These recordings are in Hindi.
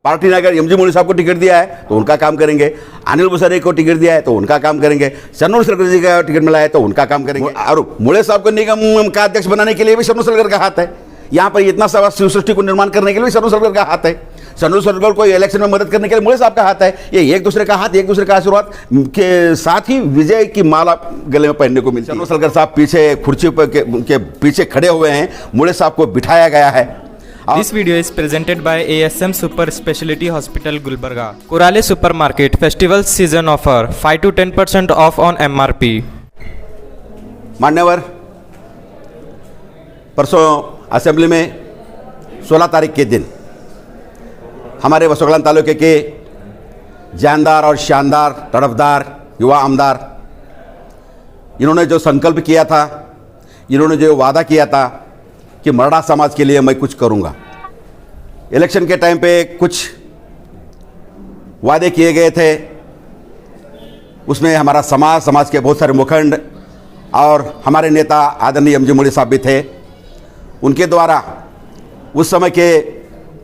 पार्टी ने अगर एमजी मुड़े साहब को टिकट दिया है तो उनका काम करेंगे, अनिल बुसारे को टिकट दिया है तो उनका काम करेंगे, शरणू सरगर जी का टिकट मिला है तो उनका काम करेंगे। और मुड़े साहब को निगम का अध्यक्ष बनाने के लिए भी शरणू सरगर का हाथ है। यहाँ पर इतना सा शिव सृष्टि को निर्माण करने के लिए भी शरणू सरगर का हाथ है। शरणू सरगर को इलेक्शन में मदद करने के लिए मुड़े साहब का हाथ है। ये एक दूसरे का हाथ, एक दूसरे का आशीर्वाद के साथ ही विजय की माला गले में पहनने को मिलती है। शरणू सरगर साहब पीछे कुर्सी के पीछे खड़े हुए हैं, मुड़े साहब को बिठाया गया है। This video is presented by ASM Super Speciality Hospital Gulbarga. Kurale Supermarket Festival Season Offer 5 to 10% off on MRP. मान्यवर, परसों असेंबली में 16 तारीख के दिन हमारे बसोकलान तालुके के जानदार और शानदार तड़फदार युवा आमदार, इन्होंने जो संकल्प किया था, इन्होंने जो वादा किया था कि मराठा समाज के लिए मैं कुछ करूंगा। इलेक्शन के टाइम पे कुछ वादे किए गए थे, उसमें हमारा समाज के बहुत सारे मुखंड और हमारे नेता आदरणीय एमजी मुड़े साहब भी थे। उनके द्वारा उस समय के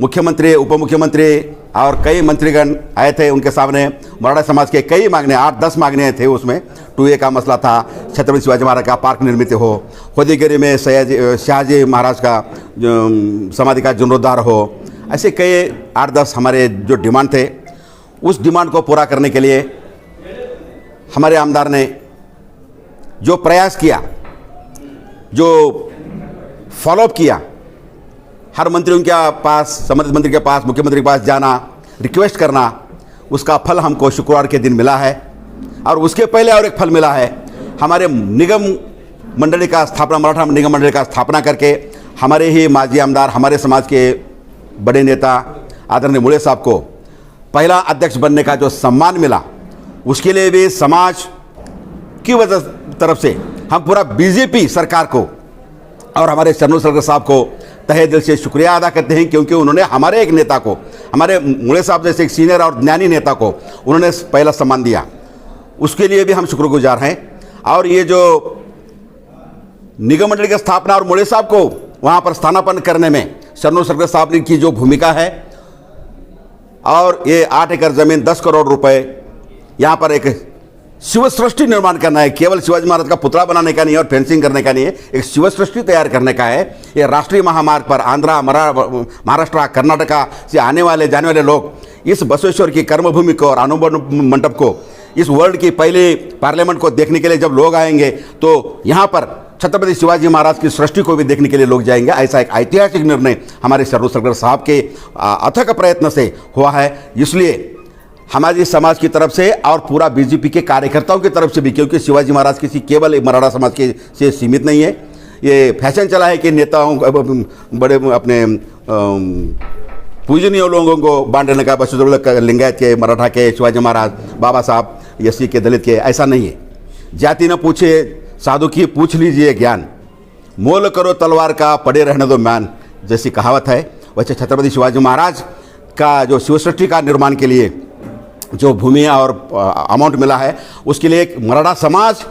मुख्यमंत्री, उप मुख्यमंत्री और कई मंत्रीगण आए थे। उनके सामने मराठा समाज के कई मांगने, 8-10 मांगने थे। उसमें 2A का मसला था, छत्रपति शिवाजी महाराज का पार्क निर्मित हो, खुदीगिरी में शाहजी महाराज का समाधि का जीर्णोद्धार हो। ऐसे कई 8-10 हमारे जो डिमांड थे, उस डिमांड को पूरा करने के लिए हमारे आमदार ने जो प्रयास किया, जो फॉलोअप किया, हर मंत्रियों के पास, संबंधित मंत्री के पास, मुख्यमंत्री के पास जाना, रिक्वेस्ट करना, उसका फल हमको शुक्रवार के दिन मिला है। और उसके पहले और एक फल मिला है, हमारे निगम मंडली का स्थापना, मराठा निगम मंडली का स्थापना करके हमारे ही माजी आमदार, हमारे समाज के बड़े नेता आदरणीय मुड़े साहब को पहला अध्यक्ष बनने का जो सम्मान मिला, उसके लिए भी समाज की वजह तरफ से हम पूरा बीजेपी सरकार को और हमारे शरणू सरगर साहब को तहे दिल से शुक्रिया अदा करते हैं, क्योंकि उन्होंने हमारे एक नेता को, हमारे मुड़े साहब जैसे एक सीनियर और ज्ञानी नेता को उन्होंने पहला सम्मान दिया। उसके लिए भी हम शुक्रगुजार हैं। और ये जो निगम मंडली की स्थापना और मुड़े साहब को वहाँ पर स्थानापन्न करने में शरणू सरगर साहब की जो भूमिका है, और ये 8 एकड़ ज़मीन 10 करोड़ रुपए, यहाँ पर एक शिव सृष्टि निर्माण करना है। केवल शिवाजी महाराज का पुतला बनाने का नहीं है और फेंसिंग करने का नहीं है, एक शिव सृष्टि तैयार करने का है। ये राष्ट्रीय महामार्ग पर आंध्रा, महाराष्ट्र, कर्नाटका से आने वाले जाने वाले लोग इस बसवेश्वर की कर्मभूमि को और अनुभव मंडप को, इस वर्ल्ड की पहले पार्लियामेंट को देखने के लिए जब लोग आएंगे तो यहाँ पर छत्रपति शिवाजी महाराज की सृष्टि को भी देखने के लिए लोग जाएंगे। ऐसा एक ऐतिहासिक निर्णय हमारे शरणू सरगर साहब के अथक प्रयत्न से हुआ है। इसलिए हमारे समाज की तरफ से और पूरा बीजेपी के कार्यकर्ताओं की तरफ से भी, क्योंकि शिवाजी महाराज किसी केवल मराठा समाज के से सीमित नहीं है। ये फैशन चला है कि नेताओं बड़े अपने पूजनीय लोगों को बांटने का, बस लिंगायत के, मराठा के, शिवाजी महाराज, बाबा साहब, एससी के, दलित के, ऐसा नहीं है। जाति न पूछे साधु की पूछ लीजिए ज्ञान, मोल करो तलवार का पड़े रहने दो म्यान, जैसी कहावत है। वैसे छत्रपति शिवाजी महाराज का जो शिव सृष्टि का निर्माण के लिए जो भूमि और अमाउंट मिला है, उसके लिए मराठा समाज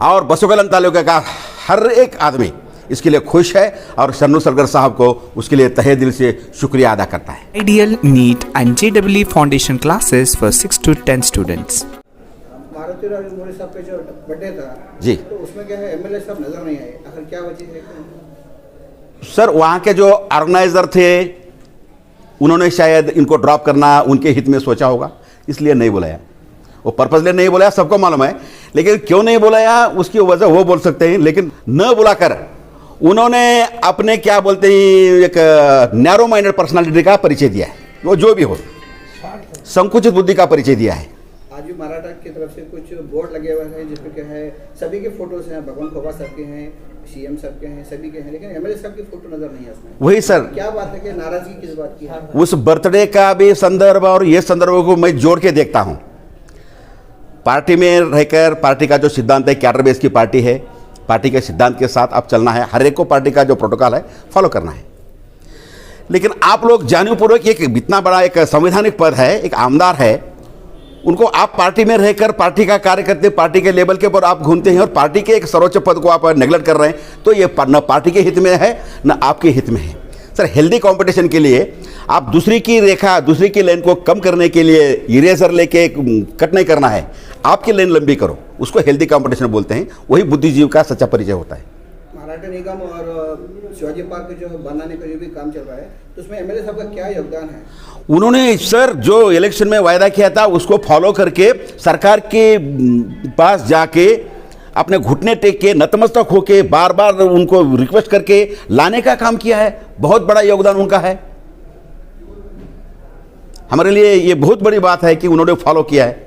और बसोकलान तालुके का हर एक आदमी इसके लिए खुश है और शरणू सरगर साहब को उसके लिए तहे दिल से शुक्रिया अदा करता है। Ideal, NEET and JEE Foundation classes for 6 to 10 students. Maruti Rao मुड़े साहब का जो बर्थडे था जी, तो उसमें क्या है, एमएलए साहब नजर नहीं आए, आखिर क्या वजह है? सर, वहाँ के जो ऑर्गेनाइजर थे उन्होंने शायद इनको ड्रॉप करना उनके हित में सोचा होगा, इसलिए नहीं बुलाया। वो पर्पसली नहीं बुलाया, सबको मालूम है। लेकिन क्यों नहीं बुलाया उसकी वजह वो बोल सकते हैं, लेकिन न बुलाकर उन्होंने अपने क्या बोलते हैं, एक नैरो माइंडेड पर्सनालिटी का परिचय दिया है। वो जो भी हो, संकुचित बुद्धि का परिचय दिया है। आज भी मराठा की तरफ से कुछ बोर्ड लगे हुए हैं जिसमें क्या है, सभी के फोटोज हैं, भगवान खोबा साहब के हैं, सीएम साहब के हैं, सभी के हैं, लेकिन एमएलए साहब की फोटो नजर नहीं है उसमें। वही सर, क्या बात है कि नाराजगी किस बात की है? उस बर्थडे का भी संदर्भ और ये संदर्भ को मैं जोड़ के देखता हूँ। पार्टी में रहकर पार्टी का जो सिद्धांत है, कैडर बेस की पार्टी है, पार्टी के सिद्धांत के साथ अब चलना है। हर एक को पार्टी का जो प्रोटोकॉल है फॉलो करना है। लेकिन आप लोग जानबूझपूर्वक, एक इतना बड़ा एक संवैधानिक पद है, एक आमदार है, उनको आप पार्टी में रहकर पार्टी का कार्य करते, पार्टी के लेवल के ऊपर आप घूमते हैं और पार्टी के एक सर्वोच्च पद को आप नेगलेक्ट कर रहे हैं, तो ये न पार्टी के हित में है न आपके हित में है। सर, हेल्दी कंपटीशन के लिए आप दूसरी की रेखा, दूसरी की लाइन को कम करने के लिए इरेजर लेके कट नहीं करना है, आपकी लाइन लंबी करो, उसको हेल्दी कंपटीशन बोलते हैं। वही बुद्धिजीव का सच्चा परिचय होता है। मराठा निगम और शिवाजी पार्क जो बनाने का जो भी काम चल रहा है, तो उसमें एमएलए साहब का क्या योगदान है? उन्होंने सर जो इलेक्शन में वायदा किया था उसको फॉलो करके सरकार के पास जाके अपने घुटने टेक के नतमस्तक होके बार बार उनको रिक्वेस्ट करके लाने का काम किया है। बहुत बड़ा योगदान उनका है। हमारे लिए ये बहुत बड़ी बात है कि उन्होंने फॉलो किया है।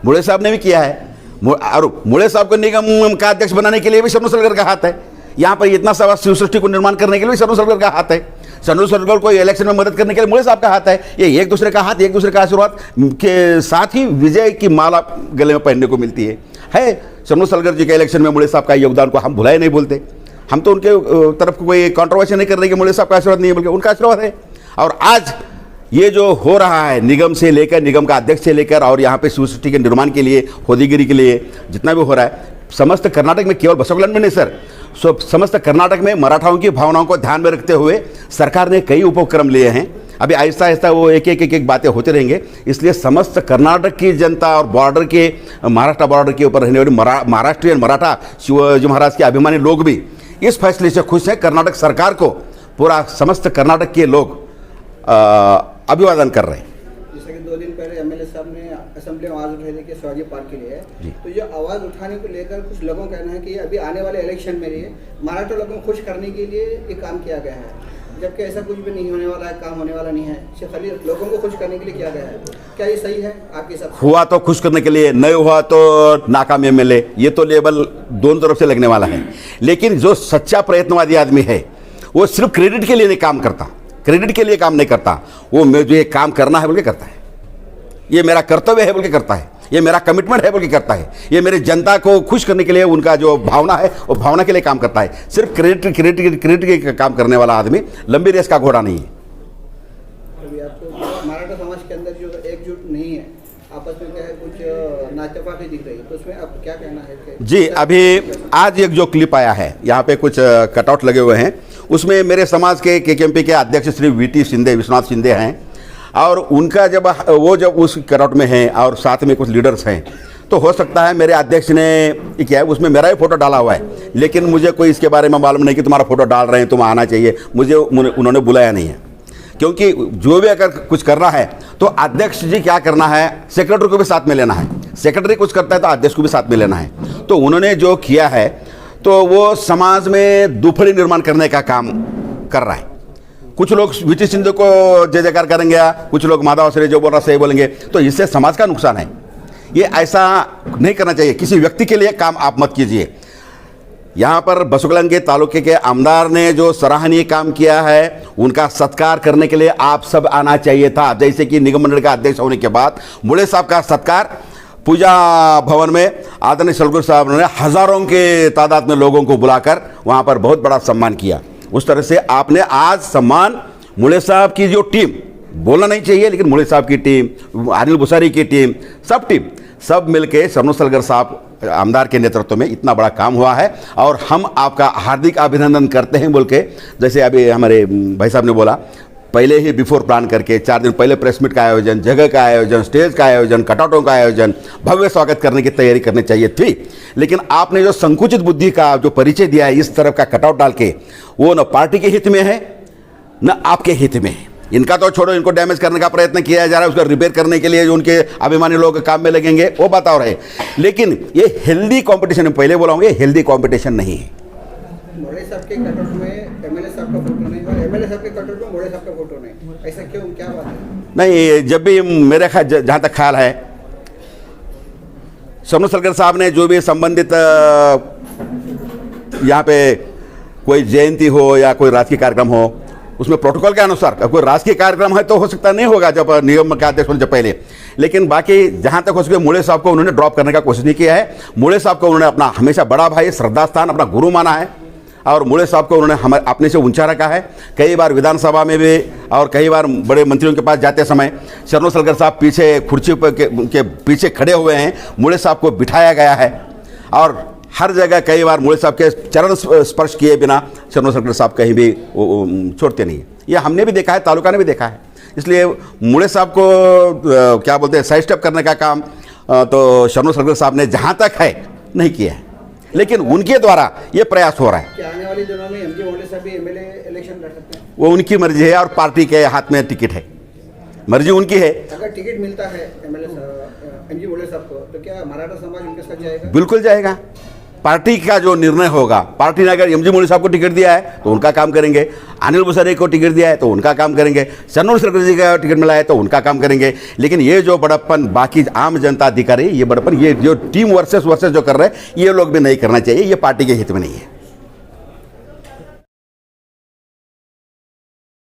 मुड़े साहब ने भी किया है, और मुड़े साहब को निगम का अध्यक्ष बनाने के लिए भी शरणू सलगर का हाथ है। यहाँ पर इतना सारा शिव सृष्टि को निर्माण करने के लिए भी शरणू सलगर का हाथ है। शरणू सलगर को इलेक्शन में मदद करने के लिए मुड़े साहब का हाथ है। ये एक दूसरे का हाथ, एक दूसरे का आशीर्वाद के साथ ही विजय की माला गले में पहनने को मिलती है। शरणू सलगर जी के इलेक्शन में मुड़े साहब का योगदान को हम भुलाए नहीं बोलते। हम तो उनके तरफ कोई कंट्रोवर्सी नहीं कर रहे कि मुड़े साहब का आशीर्वाद नहीं है, बल्कि उनका आशीर्वाद है। और आज ये जो हो रहा है निगम से लेकर, निगम का अध्यक्ष से लेकर और यहाँ पे शिव सृष्टि के निर्माण के लिए, होदीगिरी के लिए जितना भी हो रहा है, समस्त कर्नाटक में, केवल बसवकल्याण में नहीं सर, समस्त कर्नाटक में मराठाओं की भावनाओं को ध्यान में रखते हुए सरकार ने कई उपक्रम लिए हैं। अभी आहिस्ता आहिस्ता वो एक एक बातें होते रहेंगे। इसलिए समस्त कर्नाटक की जनता और बॉर्डर के, महाराष्ट्र बॉर्डर के ऊपर रहने वाले महाराष्ट्रीयन मराठा शिवाजी महाराज के अभिमानी लोग भी इस फैसले से खुश हैं। कर्नाटक सरकार को पूरा समस्त कर्नाटक के लोग अभिवादन कर रहे हैं। जैसे कि 2 दिन पहले एमएलए साहब ने असेंबली में आवाज़ उठाई थी कि शिवाजी पार्क के लिए, तो ये आवाज़ उठाने को लेकर कुछ लोगों का कहना है कि अभी आने वाले इलेक्शन में ये मराठा लोगों को खुश करने के लिए ये काम किया गया है, जबकि ऐसा कुछ भी नहीं होने वाला है, काम होने वाला नहीं है, सिर्फ खाली लोगों को खुश करने के लिए किया गया है। क्या ये सही है आपके हिसाब से? हुआ तो खुश करने के लिए, नहीं हुआ तो नाकाम एमएलए, ये तो लेबल दोनों तरफ से लगने वाला है। लेकिन जो सच्चा प्रयत्नवादी आदमी है वो सिर्फ क्रेडिट के लिए नहीं काम करता, क्रेडिट के लिए काम नहीं करता। वो मुझे ये काम करना है बोल के करता है, ये मेरा कर्तव्य है बोल के करता है, ये मेरा कमिटमेंट है बोल के करता है, ये मेरी जनता को खुश करने के लिए उनका जो भावना है वो भावना के लिए काम करता है। सिर्फ क्रेडिट के काम करने वाला आदमी लंबी रेस का घोड़ा नहीं है। अभी आपको मराठा समाज के अंदर जो एकजुट नहीं है, आपस में क्या है, कुछ नाचपाकी दिख रही है, तो उसमें अब क्या कहना है? जी, अभी आज एक जो क्लिप आया है, यहाँ पे कुछ कटआउट लगे हुए हैं, उसमें मेरे समाज के केकेएमपी के अध्यक्ष श्री वीटी शिंदे, विश्वनाथ शिंदे हैं, और उनका जब उस कटआउट में हैं और साथ में कुछ लीडर्स हैं, तो हो सकता है मेरे अध्यक्ष ने क्या है, उसमें मेरा ही फोटो डाला हुआ है, लेकिन मुझे कोई इसके बारे में मालूम नहीं कि तुम्हारा फोटो डाल रहे हैं, तुम आना चाहिए। मुझे उन्होंने बुलाया नहीं है, क्योंकि जो भी अगर कुछ करना है तो अध्यक्ष जी क्या करना है, सेक्रेटरी को भी साथ में लेना है। सेक्रेटरी कुछ करता है तो अध्यक्ष को भी साथ में लेना है। तो उन्होंने जो किया है तो वो समाज में दुफड़ी निर्माण करने का काम कर रहा है। कुछ लोग वीटी सिंधु को जय जयकार करेंगे, कुछ लोग माधव आश्रय जो बोल रहा सही बोलेंगे, तो इससे समाज का नुकसान है। ये ऐसा नहीं करना चाहिए। किसी व्यक्ति के लिए काम आप मत कीजिए। यहाँ पर बसवकल्याण के तालुके के आमदार ने जो सराहनीय काम किया है, उनका सत्कार करने के लिए आप सब आना चाहिए था। जैसे कि निगम मंडल का अध्यक्ष होने के बाद मुड़े साहब का सत्कार पूजा भवन में आदरणीय सलगर साहब ने हजारों के तादाद में लोगों को बुलाकर वहाँ पर बहुत बड़ा सम्मान किया। उस तरह से आपने आज सम्मान मुड़े साहब की जो टीम, बोलना नहीं चाहिए लेकिन मुड़े साहब की टीम, अनिल बुसारी की टीम, सब मिलके शरणू सलगर साहब आमदार के नेतृत्व में इतना बड़ा काम हुआ है, और हम आपका हार्दिक अभिनंदन करते हैं बोल के, जैसे अभी हमारे भाई साहब ने बोला, पहले ही बिफोर प्लान करके 4 दिन पहले प्रेस मीट का आयोजन, जगह का आयोजन, स्टेज का आयोजन, कटआउटों का आयोजन, भव्य स्वागत करने की तैयारी करनी चाहिए थी। लेकिन आपने जो संकुचित बुद्धि का जो परिचय दिया है इस तरफ का कटआउट डाल के, वो न पार्टी के हित में है न आपके हित में है। इनका तो छोड़ो, इनको डैमेज करने का प्रयत्न किया जा रहा है, उसका रिपेयर करने के लिए जो उनके अभिमानी लोग काम में लगेंगे वो बात और है। लेकिन ये हेल्दी कंपटीशन है, पहले बोला हूँ, ये हेल्दी कंपटीशन नहीं है। मोड़े साहब के कटआउट में एमएलए साहब का फोटो नहीं, और एमएलए साहब के कटआउट में मोड़े साहब का फोटो नहीं, ऐसा क्यों, क्या बात है? नहीं, जब भी मेरे जहाँ तक ख्याल है, शरणू सलगर साहब ने जो भी संबंधित यहाँ पे कोई जयंती हो या कोई राजकीय कार्यक्रम हो, उसमें प्रोटोकॉल के अनुसार कोई राजकीय कार्यक्रम है तो हो सकता नहीं होगा जब निगम के अध्यक्ष होने से पहले, लेकिन बाकी जहाँ तक हो सके मुड़े साहब को उन्होंने ड्रॉप करने का कोशिश नहीं किया है। मुड़े साहब को उन्होंने अपना हमेशा बड़ा भाई, श्रद्धा स्थान, अपना गुरु माना है, और मुड़े साहब को उन्होंने हमें अपने से ऊंचा रखा है। कई बार विधानसभा में भी और कई बार बड़े मंत्रियों के पास जाते समय शरणू सलगर साहब पीछे कुर्सी के पीछे खड़े हुए हैं, मुड़े साहब को बिठाया गया है, और हर जगह कई बार मुड़े साहब के चरण स्पर्श किए बिना शरणों सरकार साहब कहीं भी छोड़ते नहीं। ये हमने भी देखा है, तालुका ने भी देखा है। इसलिए मुड़े साहब को क्या बोलते हैं, साइड स्टेप करने का काम तो शरणों सरकार साहब ने जहाँ तक है नहीं किया है, लेकिन उनके द्वारा ये प्रयास हो रहा है। क्या आने वाले दिनों में एमजी मोहल्ले साहब भी एमएलए इलेक्शन लड़ सकते हैं? वो उनकी मर्जी है और पार्टी के हाथ में टिकट है, मर्जी उनकी है। अगर टिकट मिलता है एमएलए एमजी मोहल्ले साहब को, तो क्या मराठा समाज उनके साथ जाएगा? बिल्कुल जाएगा। पार्टी का जो निर्णय होगा, पार्टी ने अगर एमजी मोहल्ले साहब को टिकट दिया है तो उनका काम करेंगे, अनिल बुसारे को टिकट दिया है तो उनका काम करेंगे, शरणों सरकार जी का टिकट मिला है तो उनका काम करेंगे। लेकिन ये जो बड़प्पन बाकी आम जनता अधिकारी, ये बड़प्पन, ये जो टीम वर्सेस जो कर रहे हैं, ये लोग भी नहीं करना चाहिए। ये पार्टी के हित में नहीं है।